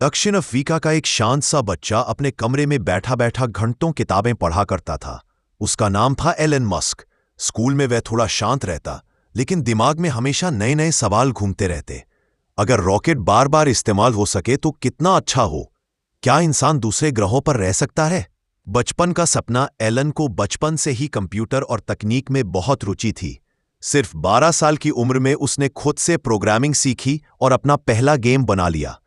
दक्षिण अफ्रीका का एक शांत सा बच्चा अपने कमरे में बैठा बैठा घंटों किताबें पढ़ा करता था। उसका नाम था एलन मस्क। स्कूल में वह थोड़ा शांत रहता, लेकिन दिमाग में हमेशा नए नए सवाल घूमते रहते। अगर रॉकेट बार बार इस्तेमाल हो सके तो कितना अच्छा हो। क्या इंसान दूसरे ग्रहों पर रह सकता है? बचपन का सपना। एलन को बचपन से ही कंप्यूटर और तकनीक में बहुत रुचि थी। सिर्फ 12 साल की उम्र में उसने खुद से प्रोग्रामिंग सीखी और अपना पहला गेम बना लिया।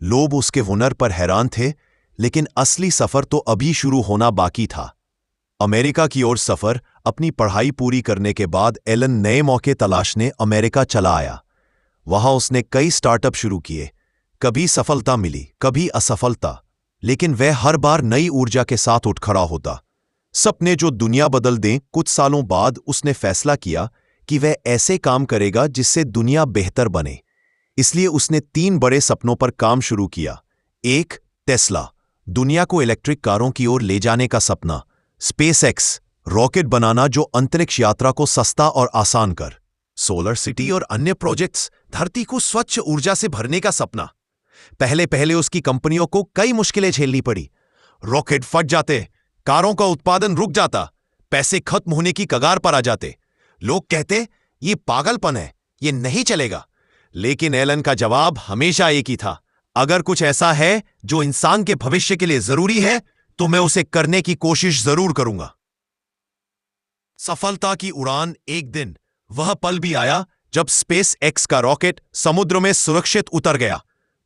लोग उसके हुनर पर हैरान थे, लेकिन असली सफर तो अभी शुरू होना बाकी था। अमेरिका की ओर सफर। अपनी पढ़ाई पूरी करने के बाद एलन नए मौके तलाशने अमेरिका चला आया। वहां उसने कई स्टार्टअप शुरू किए। कभी सफलता मिली, कभी असफलता, लेकिन वह हर बार नई ऊर्जा के साथ उठ खड़ा होता। सपने जो दुनिया बदल दें। कुछ सालों बाद उसने फैसला किया कि वह ऐसे काम करेगा जिससे दुनिया बेहतर बने। इसलिए उसने 3 बड़े सपनों पर काम शुरू किया। 1, टेस्ला, दुनिया को इलेक्ट्रिक कारों की ओर ले जाने का सपना। स्पेसएक्स, रॉकेट बनाना जो अंतरिक्ष यात्रा को सस्ता और आसान कर। सोलर सिटी और अन्य प्रोजेक्ट्स, धरती को स्वच्छ ऊर्जा से भरने का सपना। पहले पहले उसकी कंपनियों को कई मुश्किलें झेलनी पड़ी। रॉकेट फट जाते, कारों का उत्पादन रुक जाता, पैसे खत्म होने की कगार पर आ जाते। लोग कहते, ये पागलपन है, ये नहीं चलेगा। लेकिन एलन का जवाब हमेशा एक ही था, अगर कुछ ऐसा है जो इंसान के भविष्य के लिए जरूरी है तो मैं उसे करने की कोशिश जरूर करूंगा। सफलता की उड़ान। एक दिन वह पल भी आया जब स्पेस एक्स का रॉकेट समुद्र में सुरक्षित उतर गया।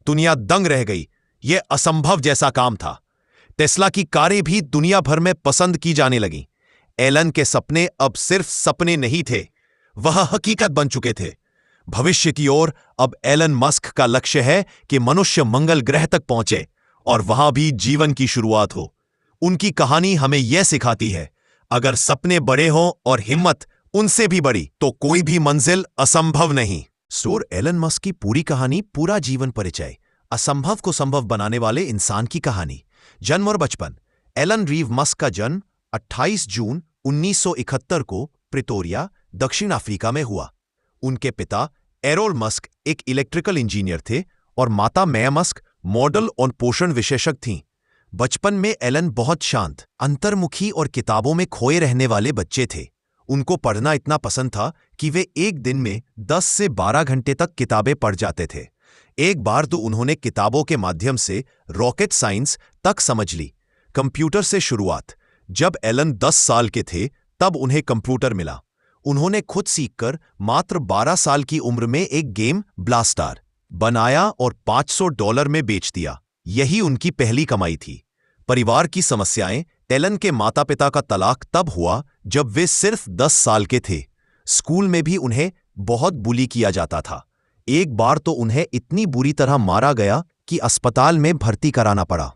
दुनिया दंग रह गई। यह असंभव जैसा काम था। टेस्ला की कारें भी दुनिया भर में पसंद की जाने लगीं। एलन के सपने अब सिर्फ सपने नहीं थे, वह हकीकत बन चुके थे। भविष्य की ओर अब एलन मस्क का लक्ष्य है कि मनुष्य मंगल ग्रह तक पहुंचे और वहां भी जीवन की शुरुआत हो। उनकी कहानी हमें यह सिखाती है, अगर सपने बड़े हों और हिम्मत उनसे भी बड़ी तो कोई भी मंजिल असंभव नहीं। स्टोर एलन मस्क की पूरी कहानी, पूरा जीवन परिचय, असंभव को संभव बनाने वाले इंसान की कहानी। जन्म और बचपन। एलन रीव मस्क का जन्म 28 जून 1971 को प्रिटोरिया, दक्षिण अफ्रीका में हुआ। उनके पिता एरोल मस्क एक इलेक्ट्रिकल इंजीनियर थे और माता मैया मस्क मॉडल और पोषण विशेषज्ञ थीं। बचपन में एलन बहुत शांत, अंतर्मुखी और किताबों में खोए रहने वाले बच्चे थे। उनको पढ़ना इतना पसंद था कि वे एक दिन में 10 से 12 घंटे तक किताबें पढ़ जाते थे। एक बार तो उन्होंने किताबों के माध्यम से रॉकेट साइंस तक समझ ली। कंप्यूटर से शुरुआत। जब एलन 10 साल के थे तब उन्हें कंप्यूटर मिला। उन्होंने खुद सीखकर मात्र 12 साल की उम्र में एक गेम ब्लास्टर बनाया और $500 में बेच दिया। यही उनकी पहली कमाई थी। परिवार की समस्याएं। एलन के माता पिता का तलाक तब हुआ जब वे सिर्फ 10 साल के थे। स्कूल में भी उन्हें बहुत बुली किया जाता था। एक बार तो उन्हें इतनी बुरी तरह मारा गया कि अस्पताल में भर्ती कराना पड़ा।